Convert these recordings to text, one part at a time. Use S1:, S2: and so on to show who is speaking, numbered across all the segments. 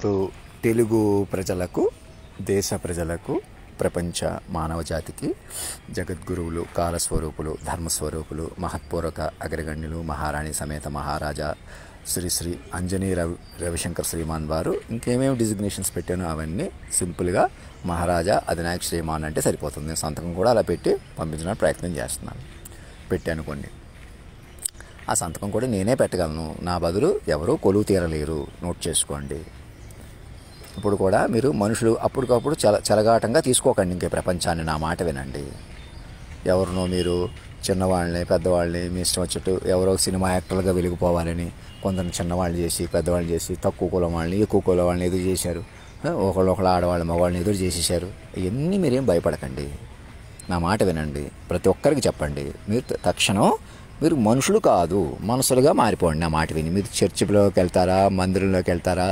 S1: యావత్తు తెలుగు ప్రజలకు, దేశ ప్రజలకు, ప్రపంచ మానవ జాతికి జగద్గురువులు, కాలస్వరూపులు, ధర్మస్వరూపులు, మహత్పూర్వక అగ్రగణ్యులు, మహారాణి సమేత మహారాజా శ్రీ శ్రీ అంజనీ రవిశంకర్ శ్రీమాన్ వారు ఇంకేమేమి డిజిగ్నేషన్స్ పెట్టానో అవన్నీ సింపుల్గా మహారాజా అధినాయక్ శ్రీమాన్ అంటే సరిపోతుంది. నేను సంతకం కూడా అలా పెట్టి పంపించడానికి ప్రయత్నం చేస్తున్నాను. పెట్టాను కొన్ని. ఆ సంతకం కూడా నేనే పెట్టగలను, నా బదులు ఎవరూ కొలువు తీరలేరు. నోట్ చేసుకోండి. ఇప్పుడు కూడా మీరు మనుషులు అప్పటికప్పుడు చెలగాటంగా తీసుకోకండి. ఇంకే ప్రపంచాన్ని నా మాట వినండి. ఎవరినో మీరు చిన్నవాళ్ళని, పెద్దవాళ్ళని మీ ఇష్టం వచ్చేట్టు ఎవరో సినిమా యాక్టర్లుగా వెలిగిపోవాలని కొందరు చిన్నవాళ్ళు చేసి, పెద్దవాళ్ళు చేసి, తక్కువ కులం వాళ్ళని, ఎక్కువ కులం వాళ్ళని ఎదురు చేశారు. ఒకళ్ళు ఆడవాళ్ళు మగవాళ్ళని ఎదురు చేసేసారు. ఇవన్నీ మీరేం భయపడకండి. నా మాట వినండి. ప్రతి ఒక్కరికి చెప్పండి. మీరు తక్షణం మీరు మనుషులు కాదు, మనసులుగా మారిపోండి. నా మాట విని మీరు చర్చిలోకి వెళ్తారా, మందిరంలోకి వెళ్తారా,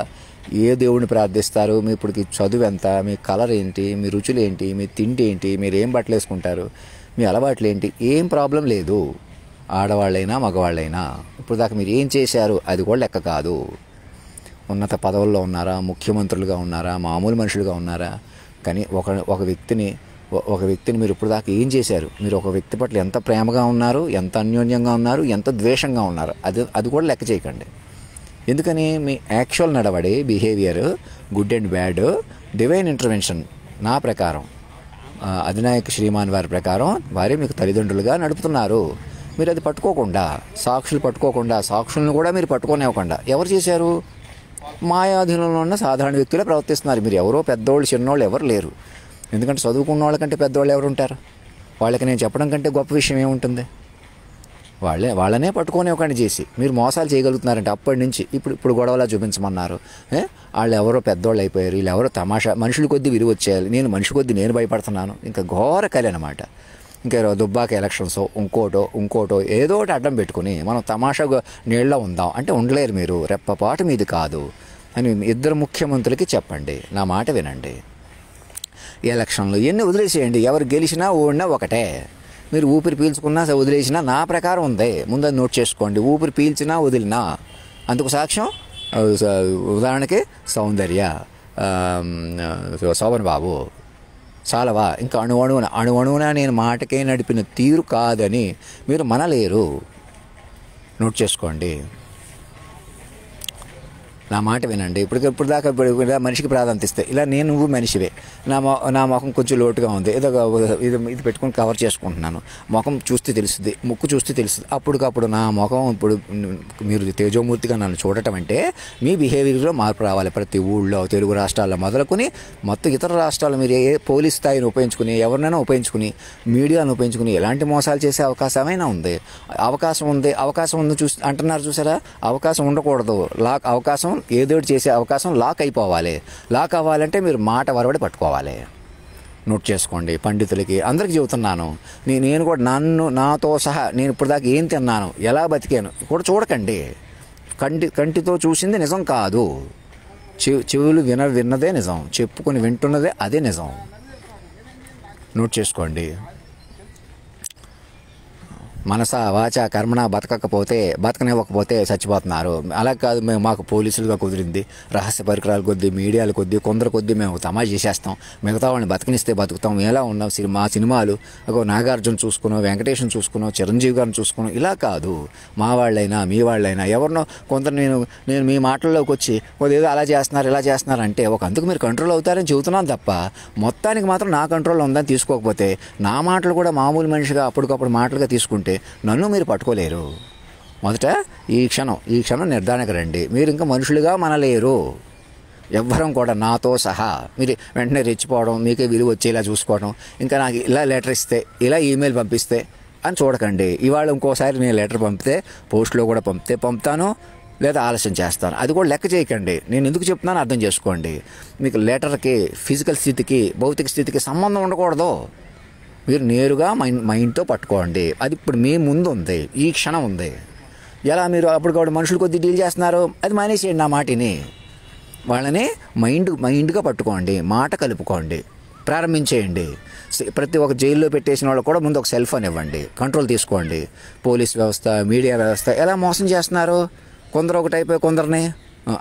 S1: ఏ దేవుడిని ప్రార్థిస్తారు, మీ ఇప్పటికి చదువు ఎంత, మీ కలర్ ఏంటి, మీ రుచులు ఏంటి, మీ తిండి ఏంటి, మీరు ఏం బట్టలు వేసుకుంటారు, మీ అలవాట్లు ఏంటి, ఏం ప్రాబ్లం లేదు. ఆడవాళ్ళైనా మగవాళ్ళైనా ఇప్పుడు దాకా మీరు ఏం చేశారు అది కూడా లెక్క కాదు. ఉన్నత పదవుల్లో ఉన్నారా, ముఖ్యమంత్రులుగా ఉన్నారా, మామూలు మనుషులుగా ఉన్నారా, కానీ ఒక వ్యక్తిని మీరు ఇప్పుడు దాకా ఏం చేశారు, మీరు ఒక వ్యక్తి పట్ల ఎంత ప్రేమగా ఉన్నారు, ఎంత అన్యోన్యంగా ఉన్నారు, ఎంత ద్వేషంగా ఉన్నారు, అది కూడా లెక్క చేయకండి. ఎందుకని మీ యాక్చువల్ నడవడి, behaviour, good and bad, divine intervention నా ప్రకారం, అధినాయక శ్రీమాన్ వారి ప్రకారం వారే మీకు తల్లిదండ్రులుగా నడుపుతున్నారు. మీరు అది పట్టుకోకుండా, సాక్షులను కూడా మీరు పట్టుకోనివ్వకుండా ఎవరు చేశారు? మాయాధీనంలో ఉన్న సాధారణ వ్యక్తులే ప్రవర్తిస్తున్నారు. మీరు ఎవరో పెద్దోళ్ళు చిన్నోళ్ళు ఎవరు లేరు. ఎందుకంటే చదువుకున్న వాళ్ళకంటే పెద్దవాళ్ళు ఎవరు ఉంటారు? వాళ్ళకి నేను చెప్పడం కంటే గొప్ప విషయం ఏముంటుంది? వాళ్ళనే పట్టుకోనివ్వకండి చేసి మీరు మోసాలు చేయగలుగుతున్నారంటే అప్పటి నుంచి ఇప్పుడు గొడవలా చూపించమన్నారు. వాళ్ళు ఎవరో పెద్దోళ్ళు అయిపోయారు, వీళ్ళు ఎవరో తమాషా, మనుషుల కొద్దీ విలువ వచ్చేయాలి, మనిషి కొద్దీ నేను భయపడుతున్నాను. ఇంకా ఘోర కలి అనమాట. ఇంకా దుబ్బాక ఎలక్షన్స్ ఇంకోటో ఏదో ఒకటి అడ్డం పెట్టుకుని మనం తమాషాగా నీళ్ళలో ఉందాం అంటే ఉండలేరు. మీరు రెప్పపాటు మీది కాదు అని ఇద్దరు ముఖ్యమంత్రులకి చెప్పండి. నా మాట వినండి. ఈ ఎలక్షన్లు ఎన్ని వదిలేసేయండి. ఎవరు గెలిచినా ఓడినా ఒకటే. మీరు ఊపిరి పీల్చుకున్నా వదిలేసినా నా ప్రకారం ఉంది. ముందు నోట్ చేసుకోండి. ఊపిరి పీల్చినా వదిలినా అందుకు సాక్ష్యం ఉదాహరణకి సౌందర్య, శోభన్ బాబు, చాలవా? ఇంకా అణువణువున నేను మాటకే నడిపిన తీరు కాదని మీరు మనలేరు. నోట్ చేసుకోండి. నా మాట వినండి. ఇప్పుడు దాకా మనిషికి ప్రాధాన్యత ఇస్తే ఇలా నువ్వు మనిషివే, నా ముఖం కొంచెం లోటుగా ఉంది, ఏదో ఇది పెట్టుకుని కవర్ చేసుకుంటున్నాను, ముఖం చూస్తే తెలుస్తుంది, ముక్కు చూస్తే తెలుస్తుంది. అప్పటికప్పుడు నా ముఖం ఇప్పుడు మీరు తేజోమూర్తిగా నన్ను చూడటం అంటే మీ బిహేవియర్లో మార్పు రావాలి. ప్రతి ఊళ్ళో తెలుగు రాష్ట్రాల్లో మొదలుకొని మొత్తం ఇతర రాష్ట్రాలు మీరు పోలీస్ స్థాయిని ఉపయోగించుకుని, ఎవరినైనా ఉపయోగించుకుని, మీడియాను ఉపయోగించుకుని ఎలాంటి మోసాలు చేసే అవకాశమైనా ఉంది. అవకాశం ఉంది అంటున్నారు చూసారా? అవకాశం ఉండకూడదు. అవకాశం ఏదో చేసే అవకాశం లాక్ అయిపోవాలి. లాక్ అవ్వాలంటే మీరు మాట వరబడి పట్టుకోవాలి. నోట్ చేసుకోండి. పండితులకి అందరికీ చెబుతున్నాను. నేను కూడా నాతో సహా నేను ఇప్పుడు దాకా ఏం తిన్నాను, ఎలా బతికాను కూడా చూడకండి. కంటితో చూసింది నిజం కాదు. చెవులు విన్నదే నిజం, చెప్పుకొని వింటున్నదే అదే నిజం. నోట్ చేసుకోండి. మనస వాచ కర్మణ బతకనివ్వకపోతే చచ్చిపోతున్నారు. అలా కాదు, మాకు పోలీసులుగా కుదిరింది, రహస్య పరికరాల కొద్దీ, మీడియాల కొద్దీ, కొందరు కొద్దీ మేము తమాషా చేసేస్తాం, మిగతా వాళ్ళని బతకనిస్తే బతుకుతాం, ఎలా ఉన్నాం. మా సినిమాలు నాగార్జున చూసుకున్నాం, వెంకటేశ్వరం చూసుకున్నాం, చిరంజీవి గారిని చూసుకున్నాం. ఇలా కాదు. మా వాళ్ళైనా మీ వాళ్ళైనా ఎవరినో కొందరు నేను మీ మాటల్లోకి వచ్చి ఏదో అలా చేస్తున్నారు ఇలా చేస్తున్నారు అంటే అందుకు మీరు కంట్రోల్ అవుతారని చెబుతున్నాను తప్ప మొత్తానికి మాత్రం నా కంట్రోల్లో ఉందని తీసుకోకపోతే, నా మాటలు కూడా మామూలు మనిషిగా అప్పటికప్పుడు మాటలుగా తీసుకుంటే నన్ను మీరు పట్టుకోలేరు. మొదట ఈ క్షణం నిర్ధారణకు రండి. మీరు ఇంకా మనుషులుగా మనలేరు. ఎవ్వరం కూడా నాతో సహా. మీరు వెంటనే రెచ్చిపోవడం, మీకే విలువ వచ్చేలా చూసుకోవడం, ఇంకా నాకు ఇలా లెటర్ ఇస్తే, ఇలా ఈమెయిల్ పంపిస్తే అని చూడకండి. ఇవాళ ఇంకోసారి నేను లెటర్ పంపితే, పోస్ట్లో కూడా పంపుతాను, లేదా ఆలస్యం చేస్తాను. అది కూడా లెక్క చేయకండి. నేను ఎందుకు చెప్తున్నానో అర్థం చేసుకోండి. మీకు లెటర్కి, ఫిజికల్ స్థితికి, భౌతిక స్థితికి సంబంధం ఉండకూడదు. మీరు నేరుగా మైండ్తో పట్టుకోండి. అది ఇప్పుడు మీ ముందు ఉంది, ఈ క్షణం ఉంది. ఎలా మీరు అప్పటికప్పుడు మనుషులు కొద్ది డీల్ చేస్తున్నారు, అది మానేసేయండి. నా మాటిని వాళ్ళని మైండ్గా పట్టుకోండి, మాట కలుపుకోండి, ప్రారంభించేయండి. ప్రతి ఒక్క జైల్లో పెట్టేసిన వాళ్ళు కూడా ముందు ఒక సెల్ ఫోన్ ఇవ్వండి, కంట్రోల్ తీసుకోండి. పోలీస్ వ్యవస్థ, మీడియా వ్యవస్థ ఎలా మోసం చేస్తున్నారు. కొందరు ఒకటి అయిపోయి కొందరిని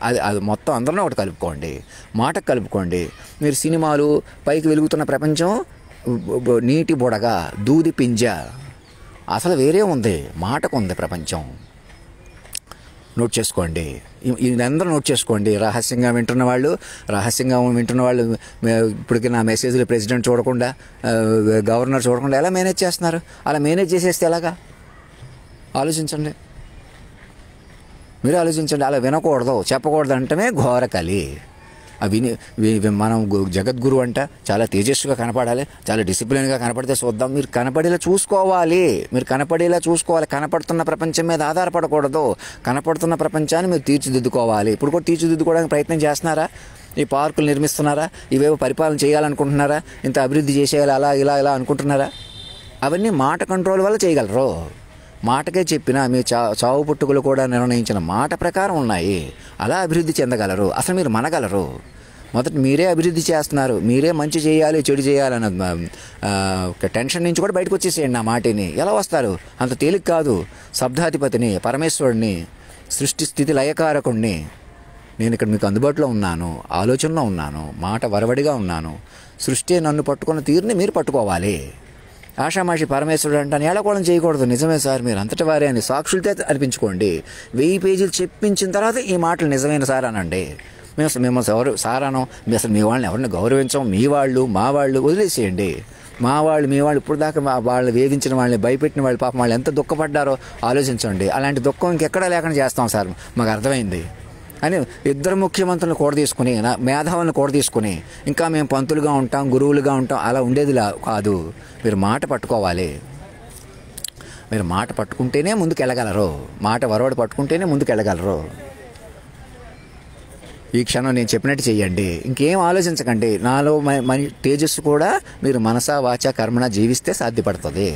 S1: అది అది మొత్తం అందరినీ ఒకటి కలుపుకోండి, మాటకు కలుపుకోండి. మీరు సినిమాలు, పైకి వెలుగుతున్న ప్రపంచం, నీటి బుడగ, దూది పింజ, అసలు వేరే ఉంది, మాటకు ఉంది ప్రపంచం. నోట్ చేసుకోండి, ఇదందరూ నోట్ చేసుకోండి. రహస్యంగా వింటున్న వాళ్ళు ఇప్పటికీ నా మెసేజ్లు ప్రెసిడెంట్ చూడకుండా, గవర్నర్ చూడకుండా ఎలా మేనేజ్ చేస్తున్నారు? అలా మేనేజ్ చేసేస్తే ఎలాగా? ఆలోచించండి, మీరు ఆలోచించండి. అలా వినకూడదు, చెప్పకూడదు అంటమే ఘోరకలి. మనం జగద్గురు అంట చాలా తేజస్సుగా కనపడాలి, చాలా డిసిప్లిన్గా కనపడితే చూద్దాం. మీరు కనపడేలా చూసుకోవాలి. కనపడుతున్న ప్రపంచం మీద ఆధారపడకూడదు. కనపడుతున్న ప్రపంచాన్ని మీరు తీర్చిదిద్దుకోవాలి. ఇప్పుడు కూడా తీర్చిదిద్దుకోవడానికి ప్రయత్నం చేస్తున్నారా? ఈ పార్కులు నిర్మిస్తున్నారా? ఇవేవో పరిపాలన చేయాలనుకుంటున్నారా? ఇంత అభివృద్ధి చేసేయాలి, అలా ఇలా అనుకుంటున్నారా? అవన్నీ మాట కంట్రోల్ వల్ల చేయగలరు. మాటకే చెప్పిన మీ చావు పుట్టుకలు కూడా నిర్ణయించిన మాట ప్రకారం ఉన్నాయి. అలా అభివృద్ధి చెందగలరు. అసలు మీరు మనగలరు. మొదట మీరే అభివృద్ధి చేస్తున్నారు, మీరే మంచి చేయాలి, చెడు చేయాలి అన్న టెన్షన్ నుంచి కూడా బయటకు వచ్చేసేయండి. నా మాటిని ఎలా వస్తారు? అంత తేలిక కాదు. శబ్దాధిపతిని, పరమేశ్వరుడిని, సృష్టి స్థితి లయకారకుడిని నేను ఇక్కడ మీకు అందుబాటులో ఉన్నాను, ఆలోచనలో ఉన్నాను, మాట వరవడిగా ఉన్నాను. సృష్టి నన్ను పట్టుకున్న తీరుని మీరు పట్టుకోవాలి. ఆషామాషి పరమేశ్వరుడు అంటాను ఏళకోళం చేయకూడదు. నిజమే సార్, మీరు అంతటి వారే అని సాక్షులతో అనిపించుకోండి. 1000 పేజీలు చెప్పించిన తర్వాత ఈ మాటలు నిజమైన సార్ అనండి. మేము ఎవరు సార్ అనం, అసలు మీ వాళ్ళని ఎవరిని గౌరవించం. మీ వాళ్ళు, మా వాళ్ళు వదిలేసేయండి. మా వాళ్ళు, మీ వాళ్ళు ఇప్పుడు దాకా వాళ్ళు వేధించిన వాళ్ళని, భయపెట్టిన వాళ్ళు, పాపం వాళ్ళు ఎంత దుఃఖపడ్డారో ఆలోచించండి. అలాంటి దుఃఖం ఇంకెక్కడా లేకుండా చేస్తాం సార్, మాకు అర్థమైంది అని ఇద్దరు ముఖ్యమంత్రులను కూడా తీసుకుని, మేధావులను కూడా తీసుకుని, ఇంకా మేము పంతులుగా ఉంటాం, గురువులుగా ఉంటాం, అలా ఉండేది కాదు. మీరు మాట పట్టుకోవాలి. మీరు మాట పట్టుకుంటేనే ముందుకు వెళ్ళగలరు. మాట వరవడి పట్టుకుంటేనే ముందుకు వెళ్ళగలరు. ఈ క్షణం నేను చెప్పినట్టు చెయ్యండి, ఇంకేం ఆలోచించకండి. నాలో తేజస్సు కూడా మీరు మనసా వాచా కర్మణ జీవిస్తే సాధ్యపడుతుంది.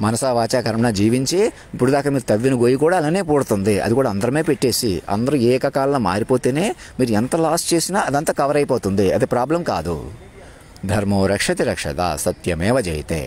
S1: మనసా వాచా కర్మణ జీవించి ఇప్పుడు దాకా మీరు తవ్విన గొయ్యి కూడా అలానే పూడుతుంది. అది కూడా అందరమే పెట్టేసి అందరూ ఏకకాలంలో మారిపోతేనే మీరు ఎంత లాస్ చేసినా అదంతా కవర్ అయిపోతుంది. అది ప్రాబ్లం కాదు. ధర్మో రక్షతి రక్షత, సత్యమేవ జయతే.